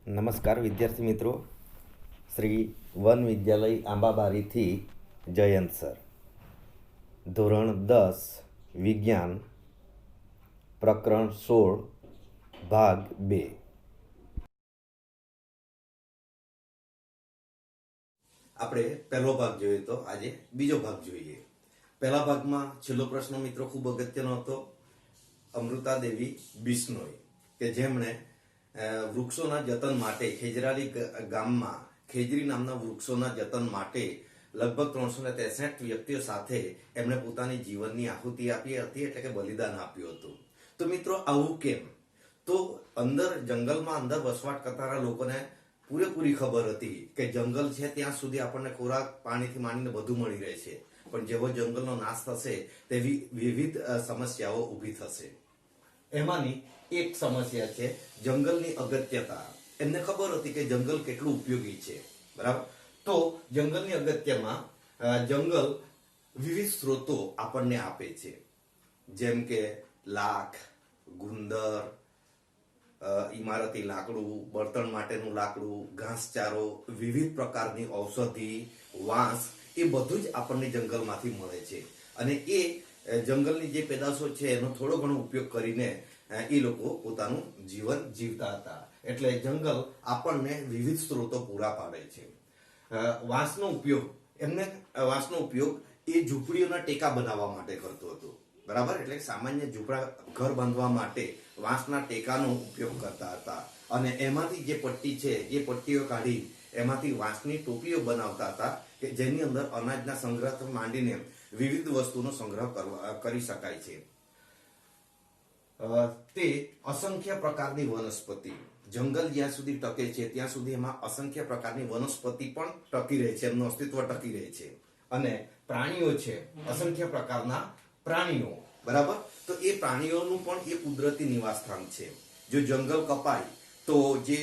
નમસ્કાર વિદ્યાર્થી મિત્રો, શ્રી વન વિદ્યાલય આંબાબારીથી જયંત સર. ધોરણ 10 વિજ્ઞાન, પ્રકરણ 16, ભાગ 2. આપણે પહેલો ભાગ જોયો તો આજે બીજો ભાગ જોઈએ. પહેલા ભાગમાં છેલ્લો પ્રશ્ન મિત્રો ખૂબ અગત્યનો હતો. અમૃતા દેવી બિશ્નોઈ કે જેમણે વૃક્ષોના જતન માટે ખેજરાલી ગામમાં ખેજરી નામના વૃક્ષોના જતન માટે લગભગ 363 વ્યક્તિઓ સાથે એમણે પોતાની જીવનની આહુતિ આપી હતી, એટલે કે બલિદાન આપ્યું હતું. તો મિત્રો આવું કેમ? તો જંગલમાં અંદર વસવાટ કરતા લોકોને પૂરેપૂરી ખબર હતી કે જંગલ છે ત્યાં સુધી આપણને ખોરાક, પાણીથી માંડીને બધું મળી રહે છે, પણ જેવો જંગલનો નાશ થશે તેવી વિવિધ સમસ્યાઓ ઊભી થશે. એમાંની એક સમસ્યા છે જંગલની અગત્યતા. એમને ખબર હતી કે જંગલ કેટલું ઉપયોગી છે, બરાબર? તો જંગલની અગત્યમાં જંગલ વિવિધ સ્ત્રોતો આપણને આપે છે, જેમ કે લાખ, ગુંદર, ઇમારતી લાકડું, બળતણ માટેનું લાકડું, ઘાસચારો, વિવિધ પ્રકારની ઔષધિ, વાંસ, એ બધું જ આપણને જંગલમાંથી મળે છે. અને એ જંગલની જે પેદાશો છે એનો થોડો ઘણો ઉપયોગ કરીને એ લોકો પોતાનું જીવન જીવતા હતા. એટલે જંગલ આપણને વિવિધ સ્ત્રોતો પૂરા પાડે છે. વાંસનો ઉપયોગ એ ઝૂંપડીઓના ટેકા બનાવવા માટે કરતો હતો, બરાબર? એટલે સામાન્ય ઝૂંપડા ઘર બાંધવા માટે વાંસના ટેકાનો ઉપયોગ કરતા હતા. અને એમાંથી જે પટ્ટી છે એ પટ્ટીઓ કાઢી એમાંથી વાંસની ટોપીઓ બનાવતા હતા કે જેની અંદર અનાજના સંગ્રહથી માંડીને વિવિધ વસ્તુનો સંગ્રહ કરી શકાય છે. તે અસંખ્ય પ્રકારની વનસ્પતિ, જંગલ જ્યાં સુધી ટકે છે ત્યાં સુધી એમાં અસંખ્ય પ્રકારની વનસ્પતિ પણ ટકી રહે છે, એમનું અસ્તિત્વ ટકી રહે છે. અને પ્રાણીઓ છે, અસંખ્ય પ્રકારના પ્રાણીઓ, બરાબર? તો એ પ્રાણીઓનું પણ એ કુદરતી નિવાસ સ્થાન છે. જો જંગલ કપાય તો જે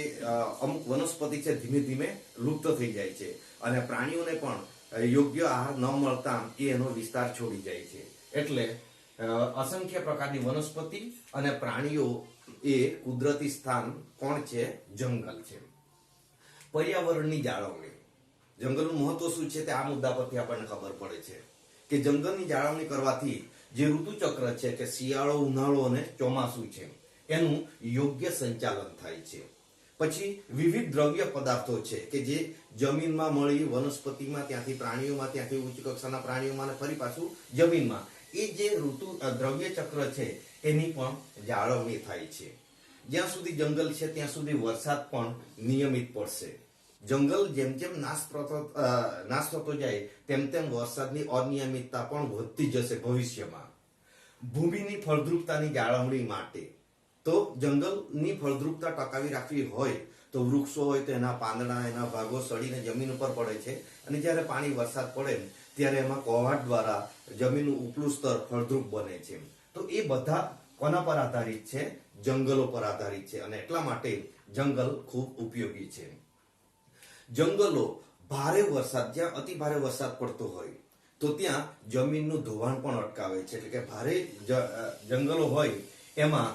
અમુક વનસ્પતિ છે ધીમે ધીમે લુપ્ત થઈ જાય છે, અને પ્રાણીઓને પણ યોગ્ય આહાર ન મળતા એ એનો વિસ્તાર છોડી જાય છે. એટલે અસંખ્ય પ્રકારની વનસ્પતિ અને પ્રાણીઓ એ કુદરતી સ્થાન કોણ છે? જંગલ છે. પર્યાવરણની જાળવણી, જંગલનું મહત્વ શું છે તે આ મુદ્દા પરથી આપણને ખબર પડે છે કે જંગલની જાળવણી કરવાથી જે ઋતુચક્ર છે કે શિયાળો, ઉનાળો અને ચોમાસું છે એનું યોગ્ય સંચાલન થાય છે. પછી વિવિધ દ્રવ્ય પદાર્થો છે કે જે જમીનમાં મળી, વનસ્પતિમાં, ત્યાંથી પ્રાણીઓમાં, ત્યાંથી ઉચ્ચ કક્ષાના પ્રાણીઓમાં અને ફરી પાછું જમીનમાં, એ જે દ્રવ્ય ચક્ર છે એની પણ જાળવણી થાય છે. જ્યાં સુધી જંગલ છે ત્યાં સુધી વરસાદ પણ નિયમિત પડશે. જંગલ જેમ જેમ નાશ થતો જાય તેમ તેમ વરસાદની અનિયમિતતા પણ વધતી જશે ભવિષ્યમાં. ભૂમિની ફળદ્રુપતાની જાળવણી માટે, તો જંગલની ફળદ્રુપતા ટકાવી રાખવી હોય તો વૃક્ષો હોય તો એના પાંદડા, એના ભાગો સડીને જમીન ઉપર પડે છે, અને જ્યારે પાણી, વરસાદ પડે ત્યારે એમાં કોહાટ દ્વારા જમીનનું ઉપલું સ્તર ફળદ્રુપ બને છે. તો એ બધા કોના પર આધારિત છે? જંગલો પર આધારિત છે. અને એટલા માટે જંગલ ખૂબ ઉપયોગી છે. જંગલો ભારે વરસાદ, જ્યાં અતિ ભારે વરસાદ પડતો હોય તો ત્યાં જમીનનું ધોવાણ પણ અટકાવે છે. એટલે કે ભારે જંગલો હોય એમાં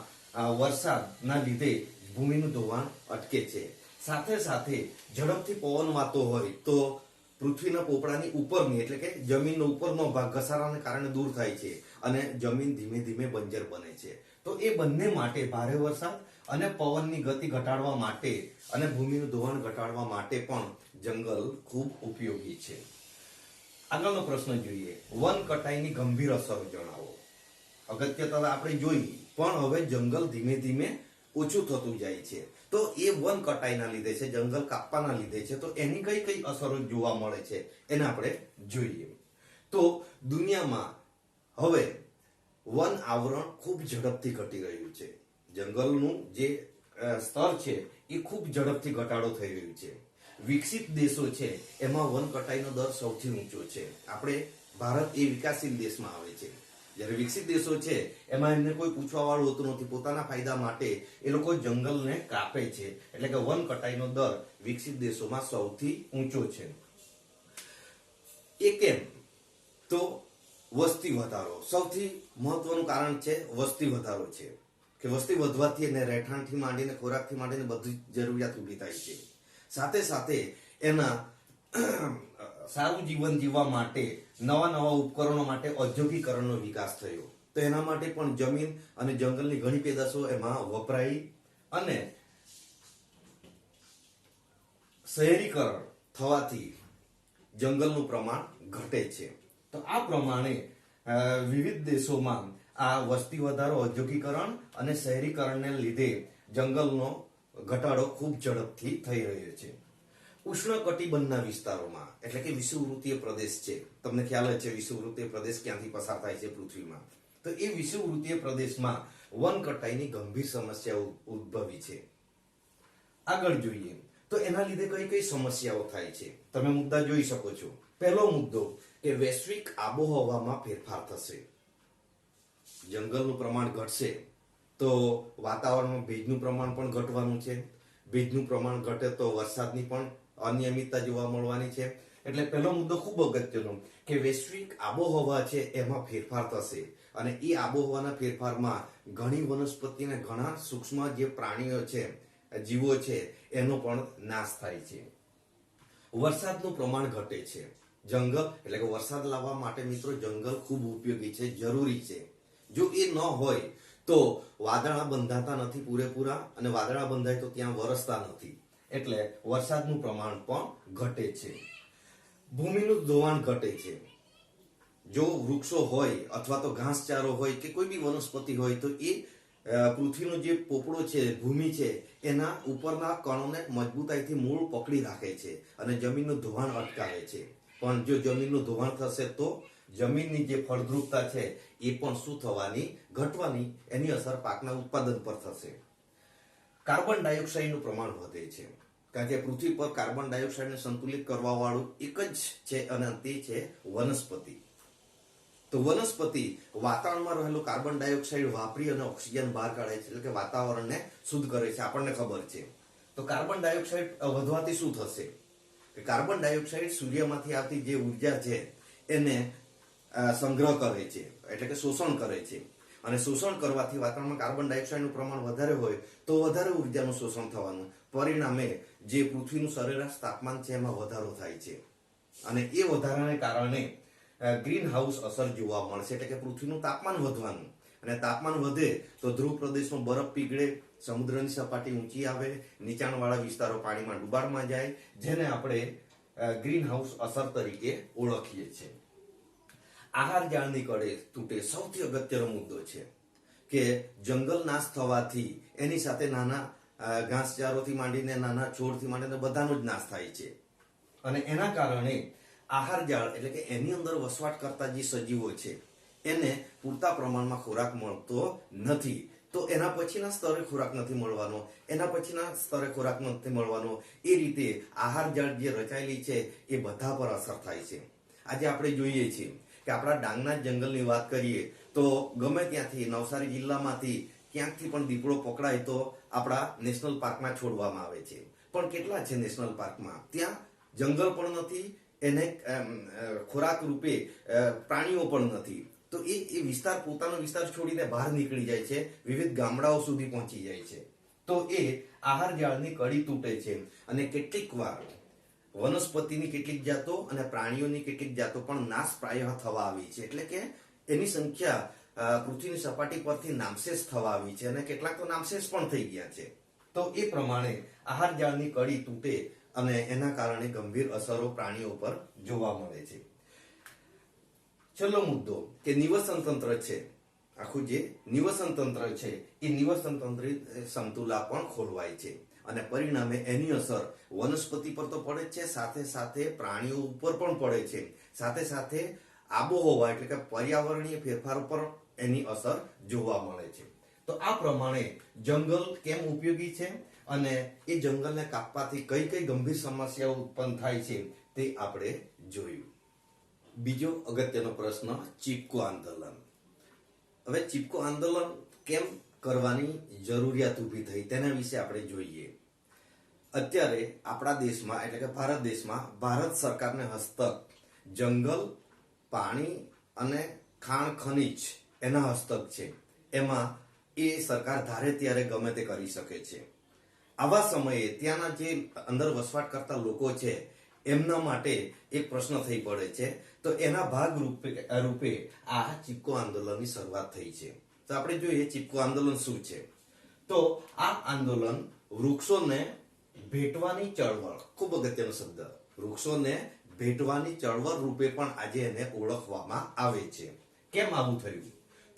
વરસાદના લીધે ભૂમિનું ધોવાણ અટકે છે. સાથે સાથે ઝડપથી પવન વાતો હોય તો પૃથ્વીના પોપડાની ઉપરની, એટલે કે જમીનનો ઉપરનો ભાગ ઘસારાને કારણે દૂર થાય છે અને જમીન ધીમે ધીમે બંજર બને છે. તો એ બંને માટે, ભારે વરસાદ અને પવનની ગતિ ઘટાડવા માટે અને ભૂમિનું ધોવાણ ઘટાડવા માટે પણ જંગલ ખૂબ ઉપયોગી છે. આગળનો પ્રશ્ન જોઈએ. વન કટાઈની ગંભીર અસરો જણાવો. અગત્યતા આપણે જોઈ, પણ હવે જંગલ ધીમે ધીમે ઓછું થતું જાય છે. તો એ વન કટાઈના લીધે છે, જંગલ કાપવાના લીધે છે. તો એની કઈ કઈ અસરો જોવા મળે છે એને આપણે જોઈએ. તો દુનિયામાં હવે વન આવરણ ખૂબ ઝડપથી ઘટી રહ્યું છે. જંગલનું જે સ્તર છે એ ખૂબ ઝડપથી ઘટાડો થઈ રહ્યું છે. વિકસિત દેશો છે એમાં વન કટાઈનો દર સૌથી ઊંચો છે. આપણે ભારત એ વિકાસશીલ દેશમાં આવે છે. જ્યારે વિકસિત દેશો છે એમાં એમને કોઈ પૂછવા વાળું હોતું નથી. પોતાના ફાયદા માટે એ લોકો જંગલને કાપે છે. એટલે કે વન કટાઈનો દર વિકસિત દેશોમાં સૌથી ઊંચો છે. એ કેમ? તો વસ્તી વધારો સૌથી મહત્વનું કારણ છે. વસ્તી વધારો છે. કે વસ્તી વધવાથી અને રહેઠાણથી માંડીને ખોરાકથી માંડીને બધી જરૂરિયાત ઊભી થાય છે. સાથે સાથે એના સારું જીવન જીવવા માટે નવા નવા ઉપકરણો માટે ઔદ્યોગિકરણનો વિકાસ થયો. તો એના માટે પણ જમીન અને જંગલની ઘણી પેદાશો એમાં વપરાઈ અને શહેરીકરણ થવાથી જંગલનું પ્રમાણ ઘટે છે. તો આ પ્રમાણે વિવિધ દેશોમાં આ વસ્તી વધારો, ઔદ્યોગિકરણ અને શહેરીકરણને લીધે જંગલનો ઘટાડો ખૂબ ઝડપથી થઈ રહ્યો છે. ઉષ્ણકટિબંધના વિસ્તારોમાં એટલે કે વિષુવવૃત્તીય પ્રદેશ છે, તમને ખ્યાલ જ છે વિષુવવૃત્તીય પ્રદેશ ક્યાંથી પસાર થાય છે પૃથ્વીમાં. તો એ વિષુવવૃત્તીય પ્રદેશમાં વન કટાઈની ગંભીર સમસ્યા ઉદ્ભવી છે. આગળ જોઈએ તો એના લીધે કઈ કઈ સમસ્યાઓ થાય છે, તમે મુદ્દા જોઈ શકો છો. પહેલો મુદ્દો કે વૈશ્વિક આબોહવામાં ફેરફાર થશે. જંગલનું પ્રમાણ ઘટશે તો વાતાવરણમાં ભેજનું પ્રમાણ પણ ઘટવાનું છે. ભેજનું પ્રમાણ ઘટે તો વરસાદની પણ અનિયમિતતા જોવા મળવાની છે. એટલે પહેલો મુદ્દો ખૂબ અગત્યનો કે વૈશ્વિક આબોહવા છે એમાં ફેરફાર થશે અને એ આબોહવાના ફેરફારમાં ઘણી વનસ્પતિ અને ઘણા સૂક્ષ્મ જે પ્રાણીઓ છે, જીવો છે, એનો પણ નાશ થાય છે. વરસાદનું પ્રમાણ ઘટે છે. જંગલ એટલે કે વરસાદ લાવવા માટે મિત્રો જંગલ ખૂબ ઉપયોગી છે, જરૂરી છે. જો એ ન હોય તો વાદળા બંધાતા નથી પૂરેપૂરા અને વાદળા બંધાય તો ત્યાં વરસતા નથી. એટલે વરસાદનું પ્રમાણ પણ ઘટે છે. ભૂમિનું ધોવાણ ઘટે છે. જો વૃક્ષો હોય અથવા તો ઘાસચારો હોય કે કોઈ બી વનસ્પતિ હોય તો એ પૃથ્વીનો જે પોપડો છે, ભૂમિ છે, એના ઉપરના કણોને મજબૂતાઈથી મૂળ પકડી રાખે છે અને જમીનનું ધોવાણ અટકાવે છે. પણ જો જમીનનું ધોવાણ થશે તો જમીનની જે ફળદ્રુપતા છે એ પણ શું થવાની? ઘટવાની. એની અસર પાકના ઉત્પાદન પર થશે. કાર્બન ડાયોક્સાઇડનું પ્રમાણ વધે છે કારણ કે પૃથ્વી પર કાર્બન ડાયોક્સાઇડને સંતુલિત કરવા વાળું એક જ છે અને તે છે વનસ્પતિ. તો વનસ્પતિ વાતાવરણમાં રહેલું કાર્બન ડાયોક્સાઇડ વાપરી અને ઓક્સિજન બહાર કાઢે છે, એટલે કે વાતાવરણને શુદ્ધ કરે છે. આપણને ખબર છે. તો કાર્બન ડાયોક્સાઇડ વધવાથી શું થશે કે કાર્બન ડાયોક્સાઇડ સૂર્યમાંથી આવતી જે ઉર્જા છે એને સંગ્રહ કરે છે, એટલે કે શોષણ કરે છે. અને શોષણ કરવાથી વાતાવરણમાં કાર્બન ડાયોક્સાઇડનું પ્રમાણ વધારે હોય તો વધારે ઉર્જાનું શોષણ થવાનું. પરિણામે જે પૃથ્વીનું સરેરાશ તાપમાન છે એમાં વધારો થાય છે અને એ વધારાને કારણે ગ્રીન હાઉસ અસર જોવા મળશે, એટલે કે પૃથ્વીનું તાપમાન વધવાનું. અને તાપમાન વધે તો ધ્રુવ પ્રદેશનો બરફ પીગળે, સમુદ્રની સપાટી ઊંચી આવે, નીચાણવાળા વિસ્તારો પાણીમાં ડુબાણમાં જાય, જેને આપણે ગ્રીન હાઉસ અસર તરીકે ઓળખીએ છીએ. આહાર જાળની કડે તૂટે સૌથી અગત્યનો મુદ્દો છે કે જંગલ નાશ થવાથી એની સાથે નાના ઘાસચારોથી માંડીને નાના છોડથી માંડીને બધાનો જ નાશ થાય છે અને એના કારણે આહાર જાળ એટલે કે એની અંદર વસવાટ કરતા જે સજીવો છે એને પૂરતા પ્રમાણમાં ખોરાક મળતો નથી. તો એના પછીના સ્તરે ખોરાક નથી મળવાનો, એના પછીના સ્તરે ખોરાક નથી મળવાનો. એ રીતે આહાર જાળ જે રચાયેલી છે એ બધા પર અસર થાય છે. આજે આપણે જોઈએ છીએ કે આપણા ડાંગના જંગલની વાત કરીએ તો ગમે ત્યાંથી નવસારી જિલ્લામાંથી ક્યાંકથી પણ દીપડો પકડાય તો આપણા નેશનલ પાર્કમાં છોડવામાં આવે છે. પણ કેટલા છે નેશનલ પાર્કમાં? ત્યાં જંગલ પણ નથી, એને ખોરાક રૂપે પ્રાણીઓ પણ નથી. તો એ વિસ્તાર પોતાનો વિસ્તાર છોડીને બહાર નીકળી જાય છે, વિવિધ ગામડાઓ સુધી પહોંચી જાય છે. તો એ આહાર જાળની કડી તૂટે છે અને કેટલીક વાર વનસ્પતિની કેટલીક જાતો અને પ્રાણીઓની કેટલીક જાતો પણ નાશ પ્રાય થવા આવી છે, એટલે કે એની સંખ્યા પૃથ્વીની સપાટી પરથી નામશેષ થવા આવી છે અને કેટલાક તો નામશેષ પણ થઈ ગયા છે. તો એ પ્રમાણે આહાર જાળની કડી તૂટે અને એના કારણે ગંભીર અસરો પ્રાણીઓ પર જોવા મળે છે. છેલ્લો મુદ્દો કે નિવસન તંત્ર છે, આખું જે નિવસન તંત્ર છે એ નિવસન તંત્ર સમતુલા પણ ખોરવાય છે અને પરિણામે એની અસર વનસ્પતિ પર તો પડે છે, સાથે સાથે પ્રાણીઓ ઉપર પણ પડે છે, સાથે સાથે આબોહવા એટલે કે પર્યાવરણીય ફેરફાર પર એની અસર જોવા મળે છે. તો આ પ્રમાણે જંગલ કેમ ઉપયોગી છે અને એ જંગલને કાપવાથી કઈ કઈ ગંભીર સમસ્યાઓ ઉત્પન્ન થાય છે તે આપણે જોયું. બીજો અગત્યનો પ્રશ્ન, ચીપકો આંદોલન. હવે ચીપકો આંદોલન કેમ કરવાની જરૂરિયાત ઊભી થઈ તેના વિશે આપણે જોઈએ. અત્યારે આપણા દેશમાં એટલે કે ભારત દેશમાં ભારત સરકારને હસ્તક જંગલ, પાણી અને ખાણ ખનીજ એના હસ્તક છે. એમાં એ સરકાર ધારે ત્યારે ગમે તે કરી શકે છે. આવા સમયે ત્યાંના જે અંદર વસવાટ કરતા લોકો છે એમના માટે એક પ્રશ્ન થઈ પડે છે. તો એના ભાગ રૂપે આ ચીપકો આંદોલનની શરૂઆત થઈ છે. તો આપણે જોઈએ ચીપકો આંદોલન શું છે. તો આ આંદોલન વૃક્ષોને ભેટવાની ચળવળ, ખૂબ અગત્યનો શબ્દ, વૃક્ષોને ભેટવાની ચળવળ રૂપે પણ આજે એને ઓળખવામાં આવે છે. કેમ આવું થયું?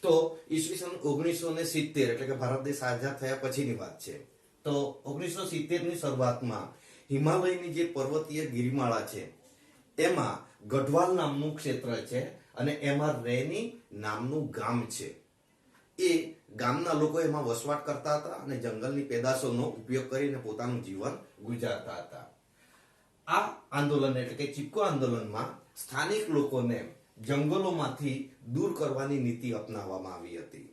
તો ઈસવીસન 1970 એટલે કે ભારત દેશ આઝાદ થયા પછીની વાત છે. તો 1970 ની શરૂઆતમાં હિમાલયની જે પર્વતીય ગિરિમાળા છે એમાં ગઢવાલ નામનું ક્ષેત્ર છે અને એમાં રેની નામનું ગામ છે. એ ગામના લોકો એમાં વસવાટ કરતા હતા અને જંગલની પેદાશોનો ઉપયોગ કરીને પોતાનું જીવન ગુજારતા હતા. આ આંદોલન એટલે કે ચીપકો આંદોલનમાં સ્થાનિક લોકોને જંગલોમાંથી દૂર કરવાની નીતિ અપનાવવામાં આવી હતી.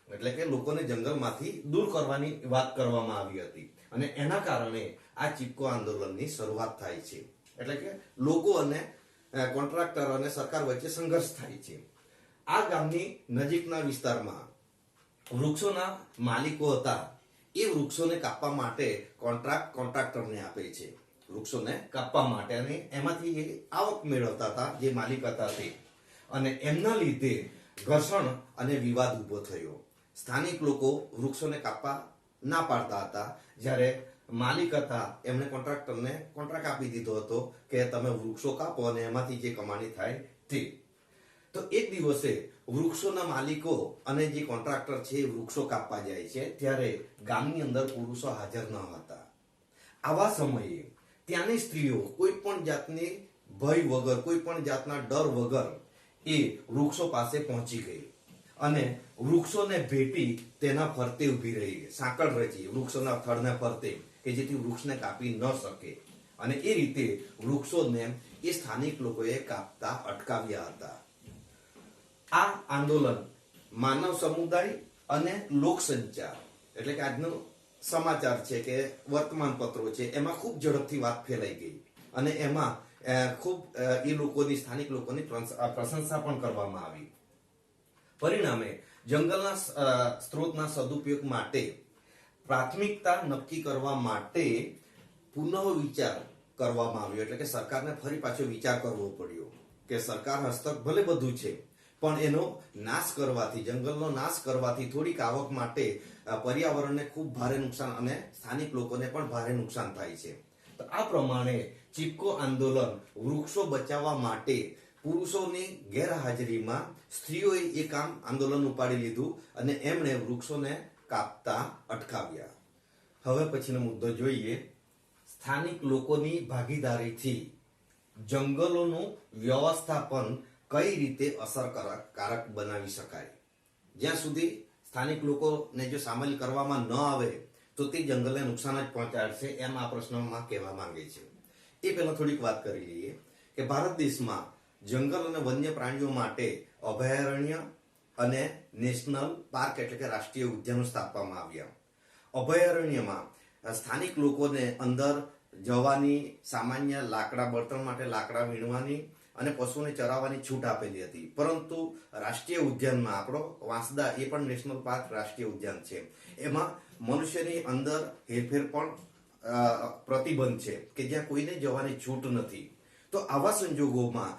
એટલે કે લોકોને જંગલમાંથી દૂર કરવાની વાત કરવામાં આવી હતી અને એના કારણે આ ચીપકો આંદોલનની શરૂઆત થાય છે. એટલે કે લોકો અને કોન્ટ્રાક્ટર અને સરકાર વચ્ચે સંઘર્ષ થાય છે. આ ગામની નજીકના વિસ્તારમાં વૃક્ષોના માલિકો હતા. એ વૃક્ષોને કાપવા માટે કોન્ટ્રાક્ટરને આપે છે, વૃક્ષોને કાપવા માટે, અને એમાંથી એ આવક મેળવતા હતા જે માલિક હતા તે. અને એમના લીધે ઘર્ષણ અને વિવાદ ઉભો થયો. સ્થાનિક લોકો વૃક્ષોને કાપવા ના પાડતા હતા, જ્યારે માલિક હતા એમણે કોન્ટ્રાક્ટરને કોન્ટ્રાક્ટ આપી દીધો હતો કે તમે વૃક્ષો કાપો અને એમાંથી જે કમાણી થાય તે. તો એક દિવસે વૃક્ષોના માલિકો અને જે કોન્ટ્રાક્ટર છે એ વૃક્ષો કાપવા જાય છે ત્યારે ગામની અંદર પુરુષો હાજર ન હતા. આવા સમયે ત્યાંની સ્ત્રીઓ કોઈ પણ જાતની ભય વગર, કોઈ પણ જાતના ડર વગર એ વૃક્ષો પાસે પહોંચી ગઈ અને વૃક્ષોને ભેટી તેના ફરતે ઊભી રહી, સાંકળ રચી વૃક્ષોના થડને ફરતે, કે જેથી વૃક્ષને કાપી ન શકે. અને એ રીતે વૃક્ષોને એ સ્થાનિક લોકોએ કાપતા અટકાવ્યા હતા. આ આંદોલન માનવ સમુદાય અને લોકસંચાર એટલે કે આજનું સમાચાર છે કે વર્તમાન પત્રો છે એમાં ખૂબ ઝડપથી વાત ફેલાઈ ગઈ અને એમાં ખૂબ એ લોકોની, સ્થાનિક લોકોની પ્રશંસા પણ કરવામાં આવી. પરિણામે જંગલના સ્ત્રોતના સદુપયોગ માટે પ્રાથમિકતા નક્કી કરવા માટે પુનઃ વિચાર કરવામાં આવ્યો. એટલે કે સરકારને ફરી પાછો વિચાર કરવો પડ્યો કે સરકાર હસ્તક ભલે બધું છે પણ એનો નાશ કરવાથી, જંગલનો નાશ કરવાથી થોડીક આવક માટે પર્યાવરણને ખૂબ ભારે નુકસાન અને સ્થાનિક લોકોને પણ ભારે નુકસાન થાય છે. તો આ પ્રમાણે ચીપકો આંદોલન વૃક્ષો બચાવવા માટે પુરુષોની ગેરહાજરીમાં સ્ત્રીઓએ એ કામ આંદોલન ઉપાડી લીધું અને એમણે વૃક્ષોને કાપતા અટકાવ્યા. હવે પછીનો મુદ્દો જોઈએ. સ્થાનિક લોકોની ભાગીદારીથી જંગલોનું વ્યવસ્થાપન કઈ રીતે અસરકારક બનાવી શકાય. જ્યાં સુધી સ્થાનિક લોકોને જો સામેલ કરવામાં ન આવે તો તે જંગલને નુકસાન જ પહોંચાડશે, એમ આ પ્રશ્નમાં કહેવા માંગે છે. એ પહેલા થોડીક વાત કરી લઈએ કે ભારત દેશમાં જંગલ અને વન્ય પ્રાણીઓ માટે અભયારણ્ય અને નેશનલ પાર્ક એટલે કે રાષ્ટ્રીય ઉદ્યાનો સ્થાપવામાં આવ્યા. અભયારણ્યમાં સ્થાનિક લોકોને અંદર જવાની, સામાન્ય લાકડા બળતણ માટે લાકડા વીણવાની અને પશુઓને ચરાવવાની છૂટ આપેલી હતી. પરંતુ રાષ્ટ્રીય ઉદ્યાનમાં આપણો વાંસદા, એ પણ નેશનલ પાર્ક રાષ્ટ્રીય ઉદ્યાન છે, એમાં મનુષ્યની અંદર હેરફેર પણ પ્રતિબંધ છે કે જ્યાં કોઈને જવાની છૂટ નથી. તો આવા સંજોગોમાં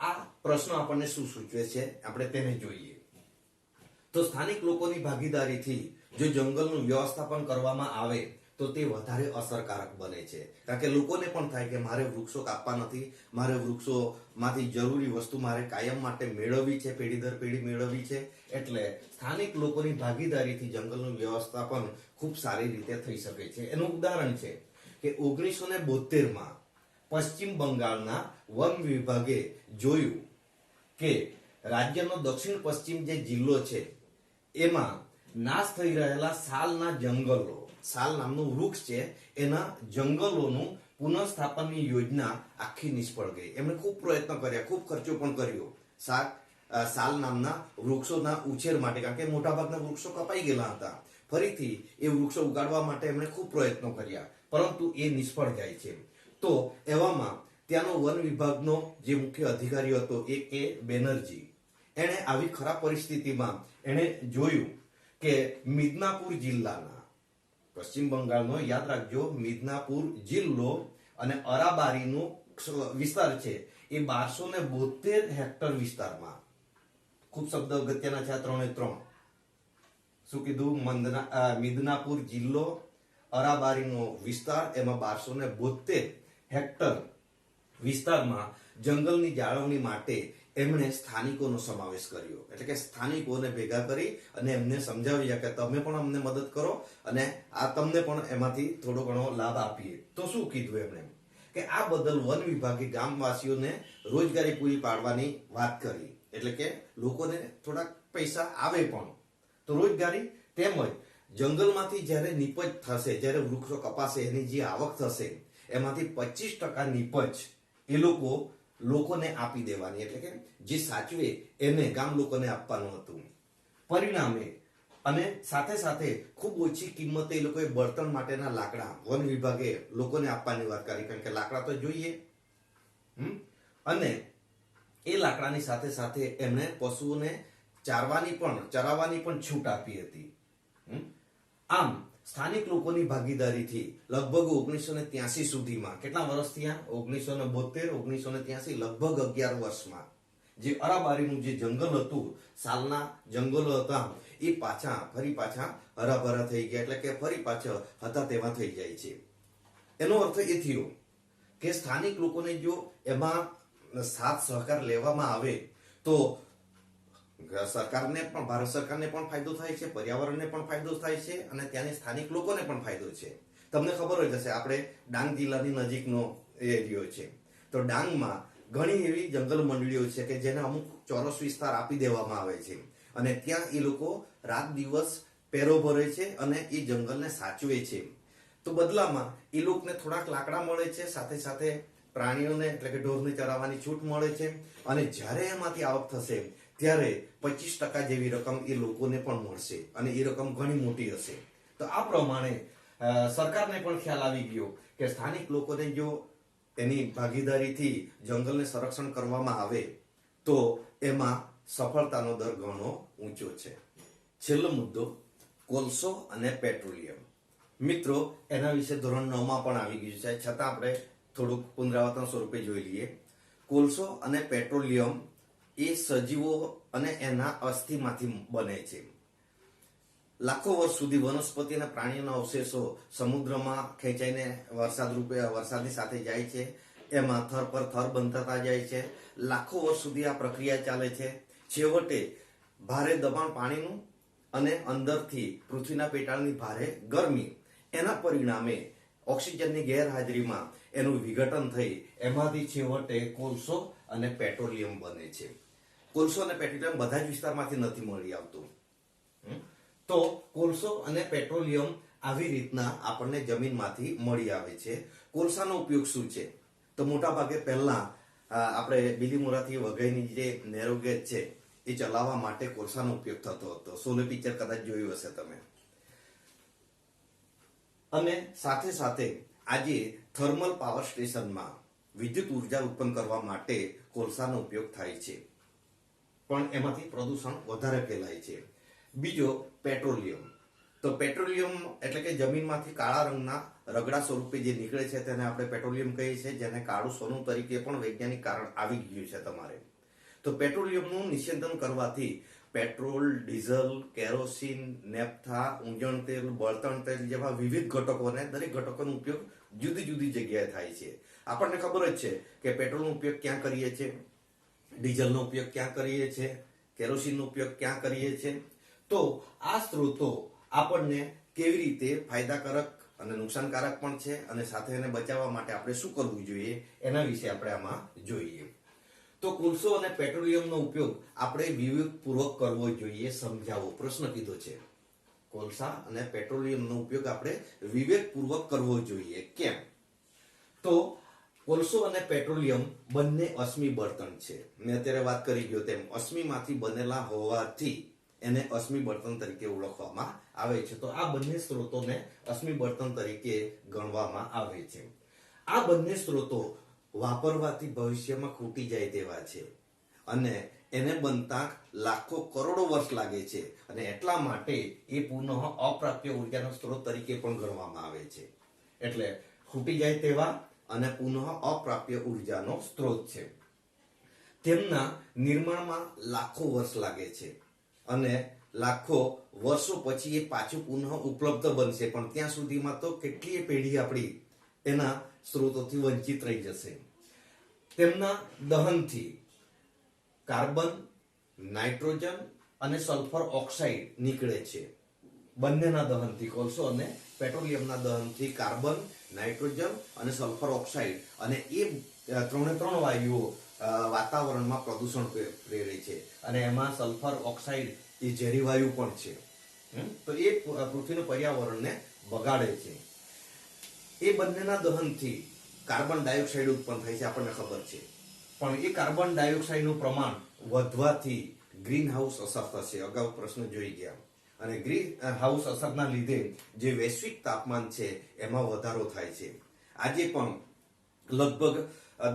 આ પ્રશ્ન આપણને શું સૂચવે છે આપણે તેને જોઈએ. તો સ્થાનિક લોકોની ભાગીદારીથી જો જંગલનું વ્યવસ્થાપન કરવામાં આવે તો તે વધારે અસરકારક બને છે. કારણ કે લોકોને પણ થાય કે મારે વૃક્ષો કાપવા નથી, મારે વૃક્ષોમાંથી જરૂરી વસ્તુ મારે કાયમ માટે મેળવવી છે, પેઢી દર પેઢી મેળવવી છે. એટલે સ્થાનિક લોકોની ભાગીદારીથી જંગલનું વ્યવસ્થાપન ખૂબ સારી રીતે થઈ શકે છે. એનું ઉદાહરણ છે કે 1972માં પશ્ચિમ બંગાળના વન વિભાગે જોયું કે રાજ્યનો દક્ષિણ પશ્ચિમ જે જિલ્લો છે એમાં નાશ થઈ રહેલા સાલના જંગલો, સાલ નામનું વૃક્ષ છે, એના જંગલોનું પુનઃસ્થાપનની યોજના આખી નિષ્ફળ ગઈ. એમણે ખૂબ પ્રયત્ન કર્યા, ખૂબ ખર્ચો પણ કર્યો સાલ નામના વૃક્ષોના ઉછેર માટે, કારણ કે મોટાભાગના વૃક્ષો કપાઈ ગયેલા હતા. ફરીથી એ વૃક્ષો ઉગાડવા માટે એમણે ખૂબ પ્રયત્નો કર્યા, પરંતુ એ નિષ્ફળ જાય છે. તો એવામાં ત્યાંનો વન વિભાગનો જે મુખ્ય અધિકારી હતો એ કે બેનર્જી, એણે આવી ખરાબ પરિસ્થિતિમાં એણે જોયું કે મિદનાપુર જિલ્લાના, પશ્ચિમ બંગાળનો યાદ રાખજો, મિદનાપુર જિલ્લો અને અરાબારીનો વિસ્તાર છે એ 1272 હેક્ટર વિસ્તારમાં, ખૂબ શબ્દ અગત્યના છે આ 3 શું કીધું, મિદનાપુર જિલ્લો, અરાબારીનો વિસ્તાર, એમાં 1272 હેક્ટર વિસ્તારમાં જંગલની જાળવણી માટે એમણે સ્થાનિકોનો સમાવેશ કર્યો. એટલે કે સ્થાનિકોને ભેગા કરી અને એમને સમજાવ્યા કે તમે પણ અમને મદદ કરો અને આ તમને પણ એમાંથી થોડો ઘણો લાભ આપીએ. તો શું કીધું એમણે કે આ બદલ વન વિભાગે ગામવાસીઓને રોજગારી પૂરી પાડવાની વાત કરી. એટલે કે લોકોને થોડાક પૈસા આવે પણ તો રોજગારી, તેમજ જંગલમાંથી જ્યારે નીપજ થશે, જ્યારે વૃક્ષો કપાશે, એની જે આવક થશે એમાંથી 25% નીપજ એ લોકોને આપી દેવાની. એટલે કે જે સાચવે એને ગામ લોકોને આપવાનું હતું. પરિણામે અને સાથે સાથે ખૂબ ઓછી કિંમતે એ લોકોએ બળતણ માટેના લાકડા વન વિભાગે લોકોને આપવાની વાત કરી, કારણ કે લાકડા તો જોઈએ. અને એ લાકડાની સાથે સાથે એમણે પશુઓને ચરાવવાની પણ છૂટ આપી હતી. આમ સ્થાનિક લોકોની ભાગીદારીથી લગભગ 1983 સુધીમાં, કેટલા વર્ષ થયા, 1972, 1983, લગભગ 11 વર્ષમાં જે અરાબારીનું જે જંગલ હતું, સાલના જંગલો હતા, એ ફરી પાછા હરાભરા થઈ ગયા. એટલે કે ફરી પાછા હતા તેવા થઈ જાય છે. એનો અર્થ એ થયો કે સ્થાનિક લોકોને જો એમાં સાથ સહકાર લેવામાં આવે તો સરકારને પણ, ભારત સરકારને પણ ફાયદો થાય છે, પર્યાવરણને પણ ફાયદો થાય છે અને ત્યાંની સ્થાનિક લોકોને પણ ફાયદો છે. તમને ખબર જ હશે, આપણે ડાંગ જિલ્લાની નજીકનો એરિયો છે, તો ડાંગમાં ઘણી એવી જંગલ મંડળીઓ છે કે જેને અમુક ચોરસ વિસ્તાર આપી દેવામાં આવે છે અને ત્યાં એ લોકો રાત દિવસ પેરો ભરે છે અને એ જંગલને સાચવે છે. તો બદલામાં એ લોકોને થોડાક લાકડા મળે છે, સાથે સાથે પ્રાણીઓને એટલે કે ઢોરને ચરાવવાની છૂટ મળે છે અને જ્યારે એમાંથી આવક થશે ત્યારે 25% જેવી રકમ એ લોકોને પણ મળશે અને એ રકમ ઘણી મોટી હશે. તો આ પ્રમાણે સરકારને પણ ખ્યાલ આવી ગયો કે સ્થાનિક લોકોને જો એની ભાગીદારીથી જંગલને સંરક્ષણ કરવામાં આવે તો એમાં સફળતાનો દર ઘણો ઊંચો છે. છેલ્લો મુદ્દો, કોલસો અને પેટ્રોલિયમ. મિત્રો, એના વિશે ધોરણ 9માં પણ આવી ગયું છે, છતાં આપણે થોડુંક પુનરાવર્તન સ્વરૂપે જોઈ લઈએ. કોલસો અને પેટ્રોલિયમ એ સજીવો અને એના અસ્થિમાંથી બને છે. લાખો વર્ષ સુધી વનસ્પતિ અને પ્રાણીઓના અવશેષો સમુદ્રમાં ખેંચાઈને વરસાદની સાથે જાય છે. એમાં થર પર થર બંધાતા જાય છે. લાખો વર્ષ સુધી આ પ્રક્રિયા ચાલે છે. છેવટે ભારે દબાણ પાણીનું અને અંદરથી પૃથ્વીના પેટાળની ભારે ગરમી, એના પરિણામે ઓક્સિજનની ગેરહાજરીમાં એનું વિઘટન થઈ એમાંથી છેવટે કોલસો અને પેટ્રોલિયમ બને છે. કોલસો અને પેટ્રોલિયમ બધા જ વિસ્તારમાંથી નથી મળી આવતું. તો કોલસો અને પેટ્રોલિયમ આવી રીતના આપણને જમીનમાંથી મળી આવે છે. કોલસાનો ઉપયોગ શું છે? તો મોટા ભાગે પહેલા આપણે બિલીમોરાથી વઘઈની જે નેરો ગેજ છે એ ચલાવવા માટે કોલસાનો ઉપયોગ થતો હતો. શોલે પિક્ચર કદાચ જોયું હશે તમે. અને સાથે સાથે આજે થર્મલ પાવર સ્ટેશનમાં વિદ્યુત ઉર્જા ઉત્પન્ન કરવા માટે કોલસાનો ઉપયોગ થાય છે, પણ એમાંથી પ્રદૂષણ વધારે ફેલાય છે. બીજો, પેટ્રોલિયમ. તો પેટ્રોલિયમ એટલે કે જમીનમાંથી કાળા રંગના રગડા સ્વરૂપે જે નીકળે છે તેને આપણે પેટ્રોલિયમ કહીએ છીએ, જેને કાળું સોનું તરીકે પણ વૈજ્ઞાનિક કારણ આવી ગયું છે તમારે. તો પેટ્રોલિયમનું નિષેધન કરવાથી પેટ્રોલ, ડીઝલ, કેરોસીન, નેપ્થા, ઊંજણ તેલ, બળતણ તેલ જેવા વિવિધ ઘટકોને, દરેક ઘટકોનો ઉપયોગ જુદી જુદી જગ્યાએ થાય છે. આપણને ખબર જ છે કે પેટ્રોલનો ઉપયોગ ક્યાં કરીએ છીએ, ડીઝલનો ઉપયોગ ક્યાં કરીએ છીએ, કેરોસીનનો ઉપયોગ ક્યાં કરીએ છીએ. તો આ સ્ત્રોતો આપણને કેવી રીતે ફાયદાકારક અને નુકસાનકારક પણ છે અને સાથે એને બચાવવા માટે આપણે શું કરવું જોઈએ એના વિશે આપણે આમાં જોઈએ. તો કોલસો અને પેટ્રોલિયમનો ઉપયોગ આપણે વિવેકપૂર્વક કરવો જોઈએ. સમજાવો, પ્રશ્ન કીધો છે. કોલસા અને પેટ્રોલિયમનો ઉપયોગ આપણે વિવેકપૂર્વક કરવો જોઈએ. કેમ? તો કોલસો અને પેટ્રોલિયમ બંને અશ્મિ બળતણ છે. મેં અત્યારે વાત કરી ગયો તેમ અશ્મિમાંથી બનેલા હોવાથી એને અશ્મિ બળતણ તરીકે ઓળખવામાં આવે છે. તો આ બંને સ્ત્રોતોને અશ્મિ બળતણ તરીકે ગણવામાં આવે છે. આ બંને સ્ત્રોતો વાપરવાથી ભવિષ્યમાં ખૂટી જાય તેવા છે અને એને બનતા લાખો કરોડો વર્ષ લાગે છે અને એટલા માટે એ પુનઃ અપ્રાપ્ય ઉર્જાનો સ્ત્રોત તરીકે પણ ગણવામાં આવે છે. એટલે ખૂટી જાય તેવા અને પુનઃ અપ્રાપ્ય ઉર્જાનો સ્ત્રોત છે. તેમના નિર્માણમાં લાખો વર્ષ લાગે છે અને લાખો વર્ષો પછી એ પાછું પુનઃ ઉપલબ્ધ બનશે, પણ ત્યાં સુધીમાં તો કેટલીય પેઢી આપણી એના સ્ત્રોતોથી વંચિત રહી જશે. તેમના દહનથી કાર્બન, નાઇટ્રોજન અને સલ્ફર ઓક્સાઇડ નીકળે છે. બંનેના દહનથી, કોલસો અને પેટ્રોલિયમના દહનથી કાર્બન, નાઇટ્રોજન અને સલ્ફર ઓક્સાઇડ, અને એ ત્રણે ત્રણ વાયુઓ વાતાવરણમાં પ્રદૂષણ પ્રેરે છે અને એમાં સલ્ફર ઓક્સાઇડ એ ઝેરી વાયુ પણ છે. તો એ પૃથ્વીનું પર્યાવરણને બગાડે છે. એ બંનેના દહનથી કાર્બન ડાયોક્સાઇડ ઉત્પન્ન થાય છે, આપણને ખબર છે. પણ એ કાર્બન ડાયોક્સાઇડનું પ્રમાણ વધવાથી ગ્રીન હાઉસ અસર થશે. અગાઉ પ્રશ્ન જોઈ ગયા. અને ગ્રીન હાઉસ અસરના લીધે જે વૈશ્વિક તાપમાન છે એમાં વધારો થાય છે. આજે પણ લગભગ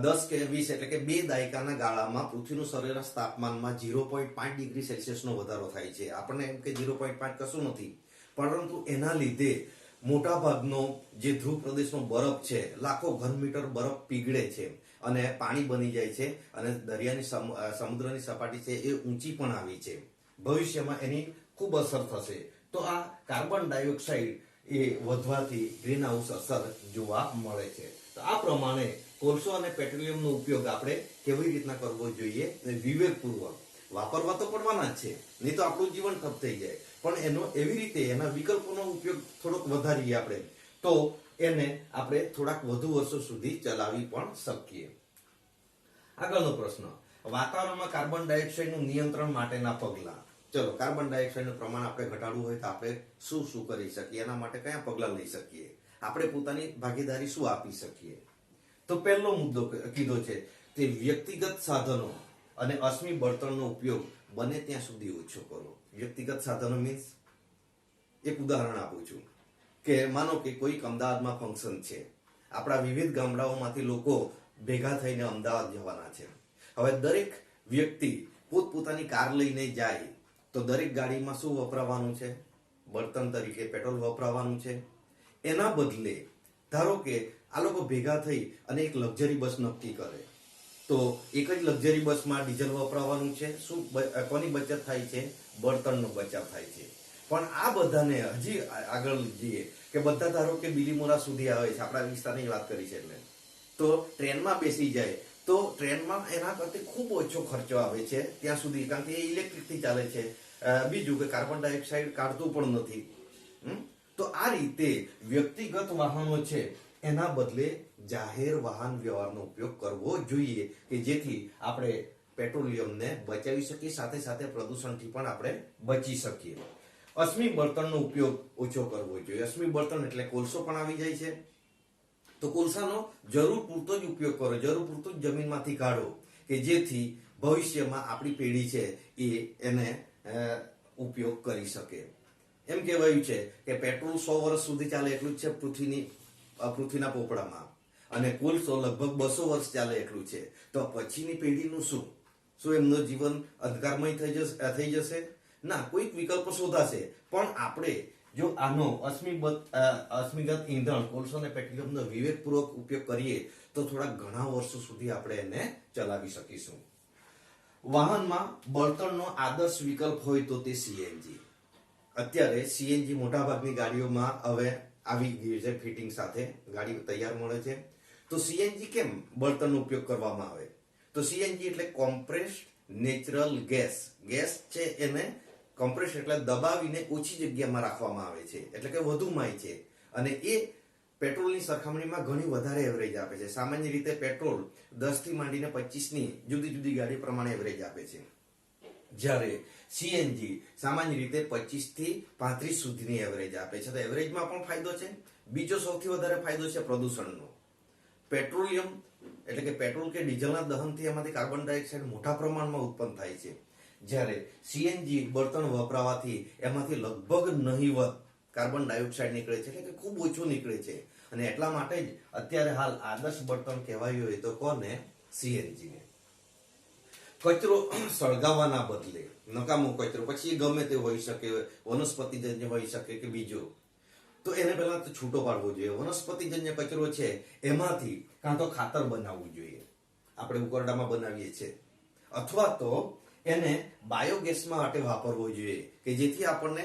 10 કે 20 એટલે કે 2 દાયકાના ગાળામાં પૃથ્વીનું સરેરાશ તાપમાનમાં 0.5 ડિગ્રી સેલ્સિયસનો વધારો થાય છે. આપણને એમ કે 0.5 કશું નથી, પરંતુ એના લીધે મોટા ભાગનો જે ધ્રુવ પ્રદેશનો બરફ છે, લાખો ઘન મીટર બરફ પીગળે છે અને પાણી બની જાય છે અને દરિયાની સમુદ્રની સપાટી છે એ ઊંચી પણ આવી છે. ભવિષ્યમાં એની ખૂબ અસર થશે. તો આ કાર્બન ડાયોક્સાઇડ એ વધવાથી ગ્રીન હાઉસ અસર જોવા મળે છે. તો આ પ્રમાણે કોલસો અને પેટ્રોલિયમનો ઉપયોગ આપણે કેવી રીતના કરવો જોઈએ, વિવેકપૂર્વક. વાપરવા તો પડવાના જ છે, નહીં તો આપણું જીવન ઠપ થઈ જાય. પણ એનો એવી રીતે એના વિકલ્પોનો ઉપયોગ થોડોક વધારીએ આપણે, તો એને આપણે થોડાક વધુ વર્ષો સુધી ચલાવી પણ શકીએ. આગળનો પ્રશ્ન, વાતાવરણમાં કાર્બન ડાયોક્સાઇડનું નિયંત્રણ માટેના પગલાં. ચલો, કાર્બન ડાયોક્સાઇડનું પ્રમાણ આપણે ઘટાડવું હોય તો આપણે શું શું કરી શકીએ, એના માટે કયા પગલાં લઈ શકીએ, આપણે પોતાની ભાગીદારી શું આપી શકીએ. તો પહેલો મુદ્દો કીધો છે તે વ્યક્તિગત સાધનો અને અશ્મિ બળતણનો ઉપયોગ બને ત્યાં સુધી ઓછો કરો. વ્યક્તિગત સાધનો મીન્સ, એક ઉદાહરણ આપું છું કે માનો કે કોઈક અમદાવાદમાં ફંક્શન છે, આપણા વિવિધ ગામડાઓમાંથી લોકો ભેગા થઈને અમદાવાદ જવાના છે. હવે દરેક વ્યક્તિ પોતપોતાની કાર લઈને જાય તો દરેક ગાડીમાં શું વપરાવાનું છે? બળતણ તરીકે પેટ્રોલ વપરાવાનું છે. એના બદલે ધારો કે આ લોકો ભેગા થઈ અને એક લક્ઝરી બસ નક્કી કરે, તો એક જ લક્ઝરી બસમાં ડીઝલ વપરાવાનું છે. શું કોની બચત થાય છે? બળતણનો બચાવ થાય છે. પણ આ બધાને હજી આગળ જઈએ કે બધા ધારો કે બિલીમોરા સુધી આવે છે, આપણા વિસ્તારની વાત કરી છે, એટલે તો ટ્રેનમાં બેસી જાય તો ટ્રેનમાં એના કરતા ખૂબ ઓછો ખર્ચો આવે છે ત્યાં સુધી, કારણ કે એ ઇલેક્ટ્રિકથી ચાલે છે. બીજું કે કાર્બન ડાયોક્સાઇડ કાઢતું પણ નથી. તો આ રીતે વ્યક્તિગત વાહનો છે એના બદલે જાહેર વાહન વ્યવહારનો ઉપયોગ કરવો જોઈએ કે જેથી આપણે પેટ્રોલિયમને બચાવી શકીએ, સાથે સાથે પ્રદૂષણથી પણ આપણે બચી શકીએ. અશ્મિ બળતણનો ઉપયોગ ઓછો કરવો જોઈએ. અશ્મિ બળતણ એટલે કોલસો પણ આવી જાય છે, તો કોલસાનો જરૂર પૂરતો જ ઉપયોગ કરો, જરૂર પૂરતું જ જમીનમાંથી કાઢો કે જેથી ભવિષ્યમાં આપણી પેઢી છે એ એને ઉપયોગ કરી શકે. એમ કહેવાયું છે કે પેટ્રોલ 100 વર્ષ સુધી ચાલે એટલું જ છે પૃથ્વીના પોપડામાં, અને કોલસો લગભગ 200 વર્ષ ચાલે એટલું છે. તો પછીની પેઢીનું શું એમનું જીવન અંધકારમય થઈ જશે? ના, કોઈક વિકલ્પ શોધાશે. પણ આપણે જો આનો અશ્મિગત ઈંધણ કોલસો અને પેટ્રોલિયમનો વિવેકપૂર્વક ઉપયોગ કરીએ તો થોડા ઘણા વર્ષો સુધી આપણે એને ચલાવી શકીશું. વાહનમાં બળતણનો આદર્શ વિકલ્પ હોય તો તે સીએનજી. અત્યારે સીએનજી મોટાભાગની ગાડીઓમાં હવે આવી ગઈ છે, ફિટિંગ સાથે ગાડી તૈયાર મળે છે. તો સીએનજી કેમ બળતણનો ઉપયોગ કરવામાં આવે? તો સીએનજી એટલે કોમ્પ્રેસ્ડ નેચરલ ગેસ. ગેસ છે એને કોમ્પ્રેસ એટલે દબાવીને ઓછી જગ્યામાં રાખવામાં આવે છે, એટલે કે વધુ માય છે, અને એ પેટ્રોલની સરખામણીમાં ઘણી વધારે એવરેજ આપે છે. સામાન્ય રીતે પેટ્રોલ 10 થી માંડીને 25ની જુદી જુદી ગાડી પ્રમાણે એવરેજ આપે છે, જ્યારે સીએનજી સામાન્ય રીતે 25 થી 35 સુધીની એવરેજ આપે છે. તો એવરેજમાં પણ ફાયદો છે. બીજો સૌથી વધારે ફાયદો છે પ્રદૂષણનો. પેટ્રોલિયમ એટલે કે પેટ્રોલ કે ડીઝલના દહનથી એમાંથી કાર્બન ડાયોક્સાઇડ મોટા પ્રમાણમાં ઉત્પન્ન થાય છે, જ્યારે સીએનજી બળતણ વપરાવાથી એમાંથી લગભગ નહિવત કાર્બન ડાયોક્સાઇડ નીકળે છે, એટલે કે ખૂબ ઓછું નીકળે છે. અને એટલા માટે જ અત્યારે હાલ આદર્શ બળતણ કહેવાયું હોય તો કોને? સીએનજીને. કચરો સળગાવવાના બદલે નકામો કચરો, પછી એ ગમે તે હોઈ શકે, વનસ્પતિજન્ય હોઈ શકે કે બીજો, તો એને પહેલા તો છૂટો પાડવો જોઈએ. વનસ્પતિજન્ય કચરો છે એમાંથી કાં તો ખાતર બનાવવું જોઈએ, આપણે ઉકરડામાં બનાવીએ છીએ, અથવા તો એને બાયોગેસમાં માટે વાપરવો જોઈએ કે જેથી આપણને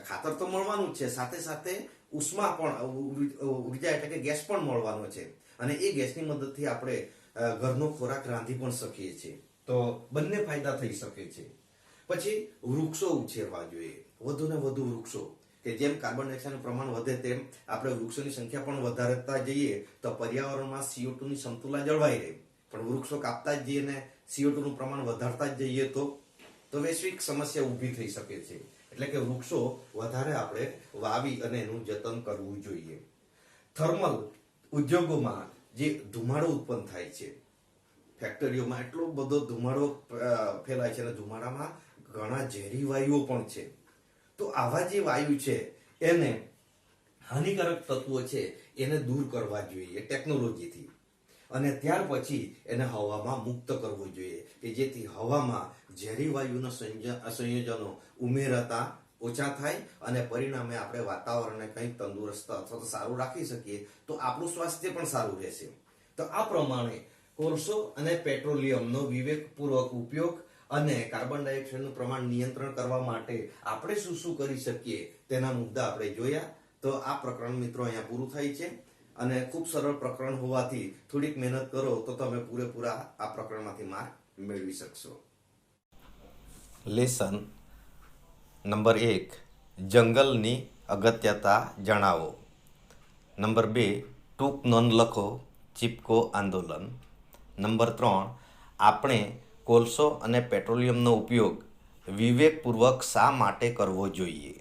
ખાતર તો મળવાનું જ છે, સાથે સાથે ઉષ્મા પણ, ઉર્જા એટલે કે ગેસ પણ મળવાનો છે, અને એ ગેસની મદદથી આપણે ઘરનો ખોરાક રાંધી પણ શકીએ છીએ. તો બંને ફાયદા થઈ શકે છે. પછી વૃક્ષો ઉછેરવા જોઈએ, વધુ ને વધુ વૃક્ષો, કે જેમ કાર્બન ડાયોક્સાઇડનું પ્રમાણ વધે તેમ આપણે વૃક્ષોની સંખ્યા પણ વધારતા જઈએ તો પર્યાવરણમાં CO2 ની સમતુલા જળવાઈ રહે. પણ વૃક્ષો કાપતા જ જઈએ ને CO2 નું પ્રમાણ વધારતા જ જઈએ તો વૈશ્વિક સમસ્યા ઊભી થઈ શકે છે. એટલે કે વૃક્ષો વધારે આપણે વાવી અને એનું જતન કરવું જોઈએ. થર્મલ ઉદ્યોગોમાં જે ધુમાડો ઉત્પન્ન થાય છે, ફેક્ટરીઓમાં એટલો બધો ધુમાડો ફેલાય છે અને ધુમાડામાં ઘણા ઝેરી વાયુઓ પણ છે. તો આવા જે વાયુ છે એને હાનિકારક તત્વો છે એને દૂર કરવા જોઈએ ટેકનોલોજીથી, અને ત્યાર પછી એને હવામાં મુક્ત કરવું જોઈએ કે જેથી હવામાં ઝેરી વાયુના સંયોજનો ઉમેરાતા ઓછા થાય અને પરિણામે આપણે વાતાવરણને કંઈક તંદુરસ્ત અથવા તો સારું રાખી શકીએ તો આપણું સ્વાસ્થ્ય પણ સારું રહેશે. તો આ પ્રમાણે કોલસો અને પેટ્રોલિયમનો વિવેકપૂર્વક ઉપયોગ અને કાર્બન ડાયોક્સાઇડનું પ્રમાણ નિયંત્રણ કરવા માટે આપણે શું શું કરી શકીએ તેના મુદ્દા આપણે જોયા. તો આ પ્રકરણ મિત્રો અહીંયા પૂરું થાય છે, અને ખૂબ સરળ પ્રકરણ હોવાથી થોડીક મહેનત કરો તો તમે પૂરેપૂરા આ પ્રકરણમાંથી માર્ક મેળવી શકશો. લેસન નંબર 1, જંગલની અગત્યતા જણાવો. નંબર 2, ટૂંક નોંધ લખો, ચીપકો આંદોલન. નંબર 3, આપણે કોલસો અને પેટ્રોલિયમનો ઉપયોગ વિવેકપૂર્વક શા માટે કરવો જોઈએ.